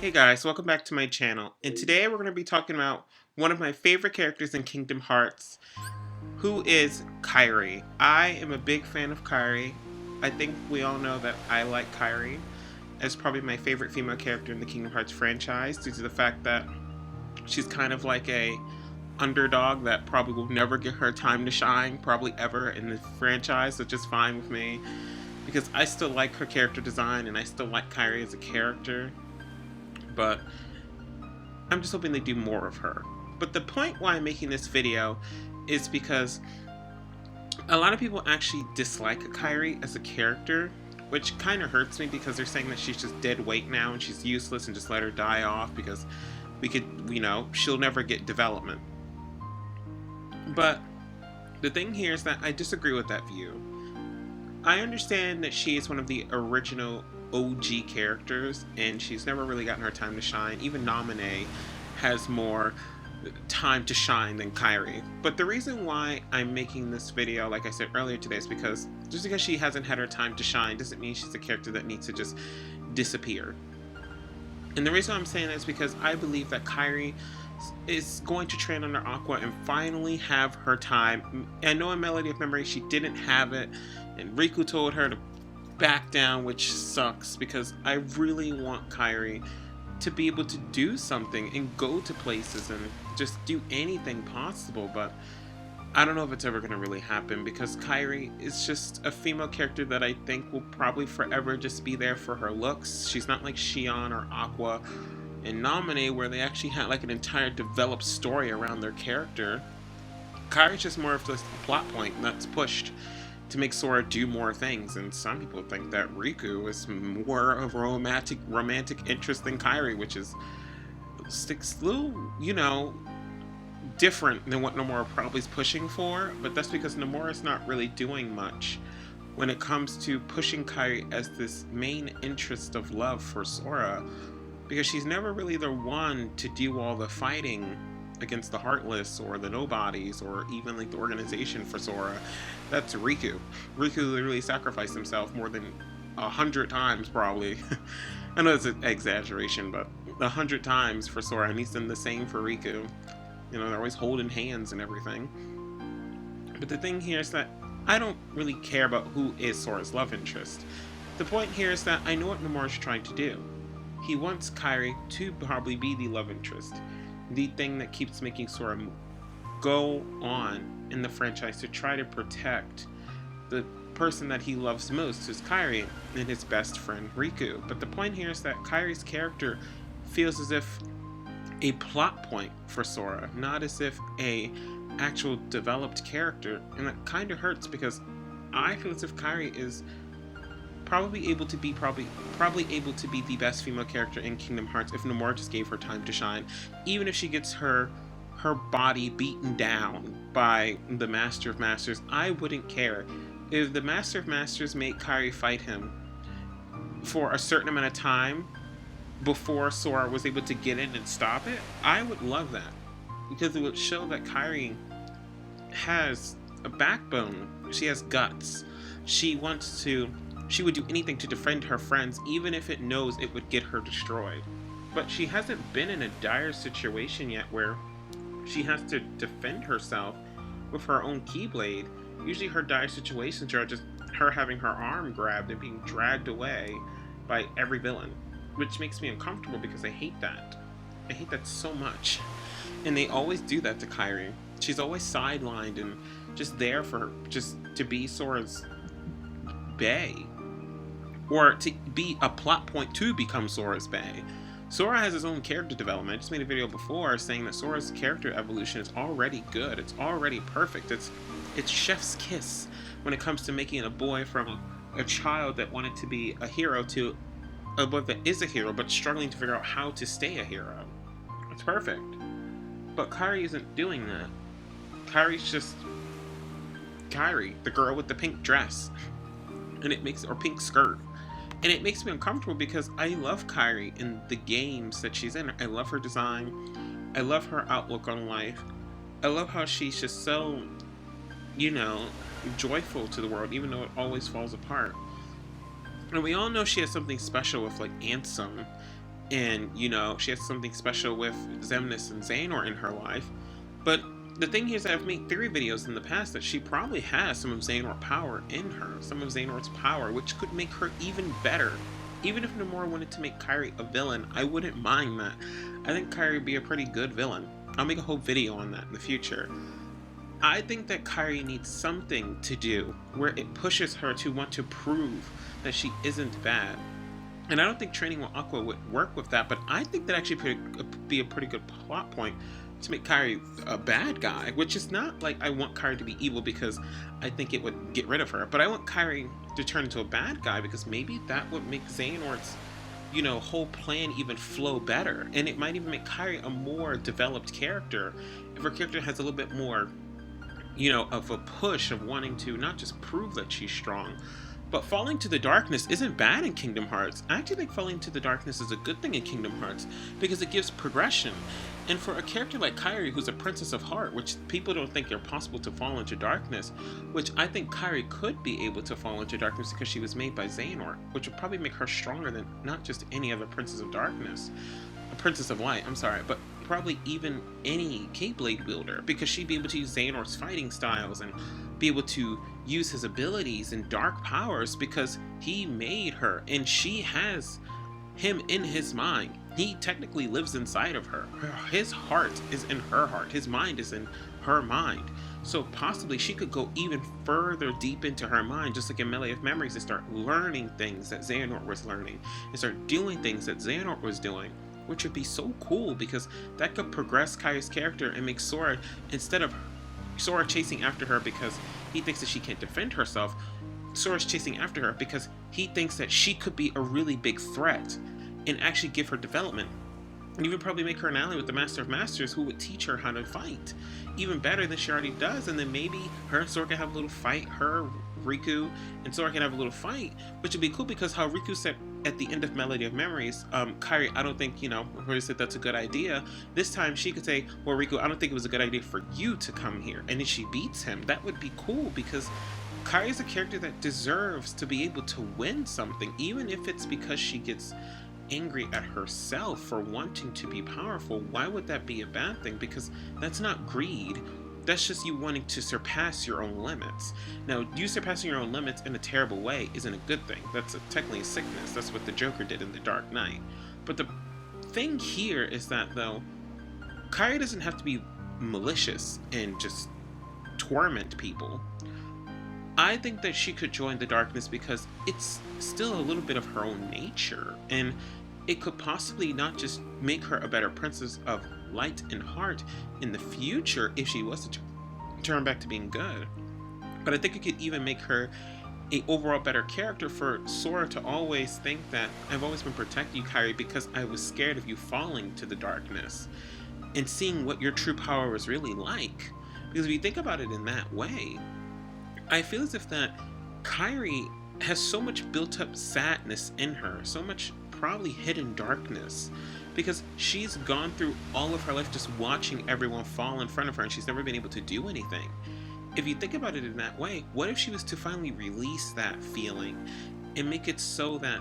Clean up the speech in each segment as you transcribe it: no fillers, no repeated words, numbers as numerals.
Hey guys, welcome back to my channel. And today we're going to be talking about one of my favorite characters in Kingdom Hearts, who is Kairi. I am a big fan of Kairi. I think we all know that I like Kairi as probably my favorite female character in the Kingdom Hearts franchise due to the fact that she's kind of like a underdog that probably will never get her time to shine, probably ever in the franchise, which is fine with me because I still like her character design and I still like Kairi as a character. But I'm just hoping they do more of her. But the point why I'm making this video is because a lot of people actually dislike Kairi as a character, which kind of hurts me because they're saying that she's just dead weight now and she's useless and just let her die off because she'll never get development. But the thing here is that I disagree with that view. I understand that she is one of the original OG characters and she's never really gotten her time to shine. Even Naminé has more time to shine than Kairi. But the reason why I'm making this video, like I said earlier today, is because just because she hasn't had her time to shine doesn't mean she's a character that needs to just disappear. And the reason I'm saying that is because I believe that Kairi is going to train under Aqua and finally have her time. I know in Melody of Memory she didn't have it, and Riku told her to back down, which sucks because I really want Kairi to be able to do something and go to places and just do anything possible, but I don't know if it's ever going to really happen because Kairi is just a female character that I think will probably forever just be there for her looks. She's not like Xion or Aqua and Naminé where they actually had like an entire developed story around their character. Kairi's just more of just a plot point that's pushed to make Sora do more things, and some people think that Riku is more of a romantic interest than Kairi, which is a little, different than what Nomura probably is pushing for, but that's because Nomura's not really doing much when it comes to pushing Kairi as this main interest of love for Sora, because she's never really the one to do all the fighting against the Heartless or the Nobodies or even like the organization for Sora. That's Riku. Riku literally sacrificed himself more than 100 times probably. I know it's an exaggeration, but 100 times for Sora, and he's done the same for Riku. They're always holding hands and everything. But the thing here is that I don't really care about who is Sora's love interest. The point here is that I know what Nomura is trying to do. He wants Kairi to probably be the love interest, the thing that keeps making Sora go on in the franchise to try to protect the person that he loves most, who's Kairi, and his best friend Riku. But the point here is that Kairi's character feels as if a plot point for Sora, not as if a actual developed character, and that kind of hurts because I feel as if Kairi is probably able to be the best female character in Kingdom Hearts if Nomura just gave her time to shine, even if she gets her body beaten down by the Master of Masters. I wouldn't care. If the Master of Masters made Kairi fight him for a certain amount of time before Sora was able to get in and stop it, I would love that, because it would show that Kairi has a backbone. She has guts. She would do anything to defend her friends, even if it knows it would get her destroyed. But she hasn't been in a dire situation yet where she has to defend herself with her own Keyblade. Usually her dire situations are just her having her arm grabbed and being dragged away by every villain, which makes me uncomfortable because I hate that. I hate that so much. And they always do that to Kairi. She's always sidelined and just there just to be Sora's bae, or to be a plot point to become Sora's bae. Sora has his own character development. I just made a video before saying that Sora's character evolution is already good. It's already perfect. It's chef's kiss when it comes to making a boy from a child that wanted to be a hero to a boy that is a hero but struggling to figure out how to stay a hero. It's perfect. But Kairi isn't doing that. Kairi's just Kairi, the girl with the pink dress, or pink skirt. And it makes me uncomfortable because I love Kairi in the games that she's in. I love her design. I love her outlook on life. I love how she's just so, joyful to the world, even though it always falls apart. And we all know she has something special with, like, Ansem and she has something special with Xemnas and Xehanort in her life. But the thing here is that I've made theory videos in the past that she probably has some of Xehanort power in her, some of Xehanort's power, which could make her even better. Even if Nomura wanted to make Kairi a villain, I wouldn't mind that. I think Kairi would be a pretty good villain. I'll make a whole video on that in the future. I think that Kairi needs something to do where it pushes her to want to prove that she isn't bad. And I don't think training with Aqua would work with that, but I think that actually could be a pretty good plot point to make Kairi a bad guy, which is not like I want Kairi to be evil because I think it would get rid of her, but I want Kairi to turn into a bad guy because maybe that would make Xehanort's whole plan even flow better, and it might even make Kairi a more developed character if her character has a little bit more of a push of wanting to not just prove that she's strong. But falling to the darkness isn't bad in Kingdom Hearts. I actually think falling to the darkness is a good thing in Kingdom Hearts because it gives progression. And for a character like Kairi, who's a Princess of Heart, which people don't think are possible to fall into darkness, which I think Kairi could be able to fall into darkness because she was made by Xehanort, which would probably make her stronger than not just any other Princess of Darkness, a Princess of Light, I'm sorry, but probably even any Keyblade wielder, because she'd be able to use Xehanort's fighting styles and be able to use his abilities and dark powers because he made her and she has him in his mind. He technically lives inside of her. His heart is in her heart. His mind is in her mind. So possibly she could go even further deep into her mind, just like in Melee of Memories, and start learning things that Xehanort was learning and start doing things that Xehanort was doing, which would be so cool because that could progress Kairi's character and make Sora, instead of Sora chasing after her because he thinks that she can't defend herself, Sora's chasing after her because he thinks that she could be a really big threat and actually give her development. And even probably make her an ally with the Master of Masters, who would teach her how to fight even better than she already does. And then maybe her and Sora can have a little fight, her, Riku, and Sora can have a little fight, which would be cool because how Riku said at the end of Melody of Memories, Kairi, I don't think, Rory said that's a good idea. This time she could say, well, Riku, I don't think it was a good idea for you to come here. And then she beats him. That would be cool because Kairi is a character that deserves to be able to win something, even if it's because she gets angry at herself for wanting to be powerful. Why would that be a bad thing? Because that's not greed. That's just you wanting to surpass your own limits. Now, you surpassing your own limits in a terrible way isn't a good thing. That's technically a sickness. That's what the Joker did in The Dark Knight. But the thing here is that, though, Kairi doesn't have to be malicious and just torment people. I think that she could join the darkness because it's still a little bit of her own nature, and it could possibly not just make her a better Princess of Light and Heart in the future if she was to turn back to being good, but I think it could even make her a overall better character for Sora to always think that I've always been protecting you, Kairi, because I was scared of you falling to the darkness and seeing what your true power was really like. Because if you think about it in that way, I feel as if that Kairi has so much built up sadness in her, so much probably hidden darkness, because she's gone through all of her life just watching everyone fall in front of her and she's never been able to do anything. If you think about it in that way, what if she was to finally release that feeling and make it so that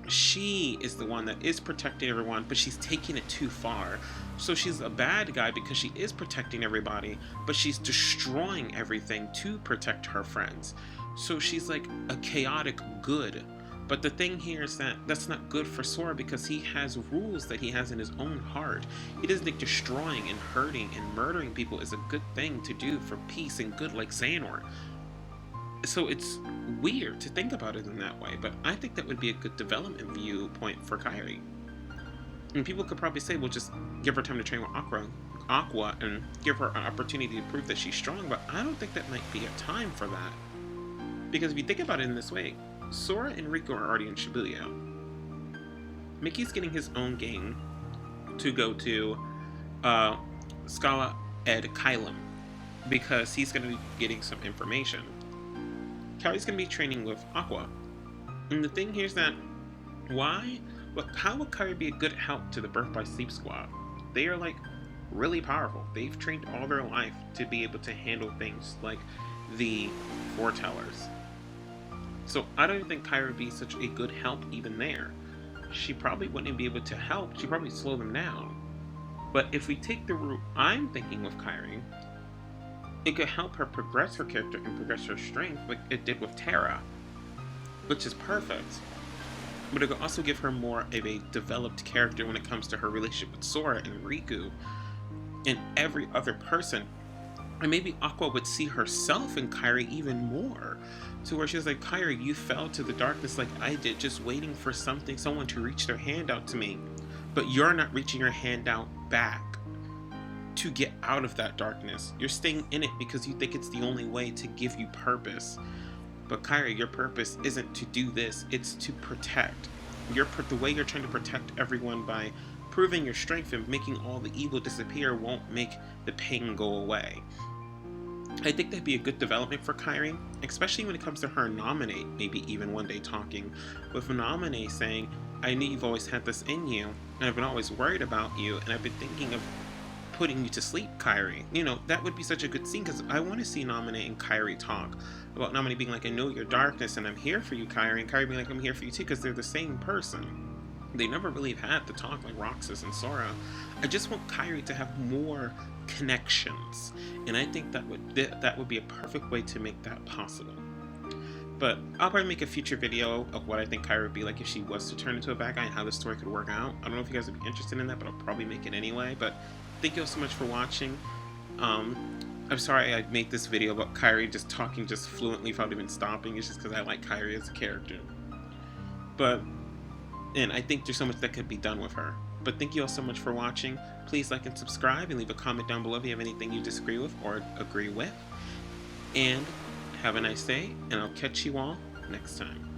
she is the one that is protecting everyone, but she's taking it too far. So she's a bad guy because she is protecting everybody, but she's destroying everything to protect her friends. So she's like a chaotic good. But the thing here is that that's not good for Sora because he has rules that he has in his own heart. He doesn't think destroying and hurting and murdering people is a good thing to do for peace and good like Xehanort. So it's weird to think about it in that way, but I think that would be a good development viewpoint for Kairi. And people could probably say, well, just give her time to train with Aqua and give her an opportunity to prove that she's strong, but I don't think that might be a time for that. Because if you think about it in this way, Sora and Riku are already in Shibuya. Mickey's getting his own game to go to Scala Ed Kylum because he's going to be getting some information. Kairi's going to be training with Aqua. And the thing here is that how would Kairi be a good help to the Birth by Sleep squad? They are like really powerful. They've trained all their life to be able to handle things like the foretellers. So I don't even think Kairi would be such a good help even there. she probably wouldn't be able to help. She'd probably slow them down. But if we take the route I'm thinking with Kairi, it could help her progress her character and progress her strength like it did with Terra, which is perfect. But it could also give her more of a developed character when it comes to her relationship with Sora and Riku and every other person. And maybe Aqua would see herself in Kairi even more. To where she's like, Kairi, you fell to the darkness like I did, just waiting for someone to reach their hand out to me. But you're not reaching your hand out back to get out of that darkness. You're staying in it because you think it's the only way to give you purpose. But Kairi, your purpose isn't to do this, it's to protect. The way you're trying to protect everyone by proving your strength and making all the evil disappear won't make the pain go away. I think that'd be a good development for Kairi, especially when it comes to her Nominate, maybe even one day talking with Nominate saying, I knew you've always had this in you, and I've been always worried about you, and I've been thinking of putting you to sleep, Kairi. You know, that would be such a good scene, because I want to see Nominate and Kairi talk about Nominate being like, I know your darkness, and I'm here for you, Kairi, and Kairi being like, I'm here for you too, because they're the same person. They never really had to talk like Roxas and Sora. I just want Kairi to have more connections, and I think that would be a perfect way to make that possible. But I'll probably make a future video of what I think Kairi would be like if she was to turn into a bad guy and how the story could work out. I don't know if you guys would be interested in that, but I'll probably make it anyway. But thank you all so much for watching. I'm sorry I made this video about Kairi just talking just fluently without even stopping. It's just because I like Kairi as a character. And I think there's so much that could be done with her. But thank you all so much for watching. Please like and subscribe and leave a comment down below if you have anything you disagree with or agree with. And have a nice day, and I'll catch you all next time.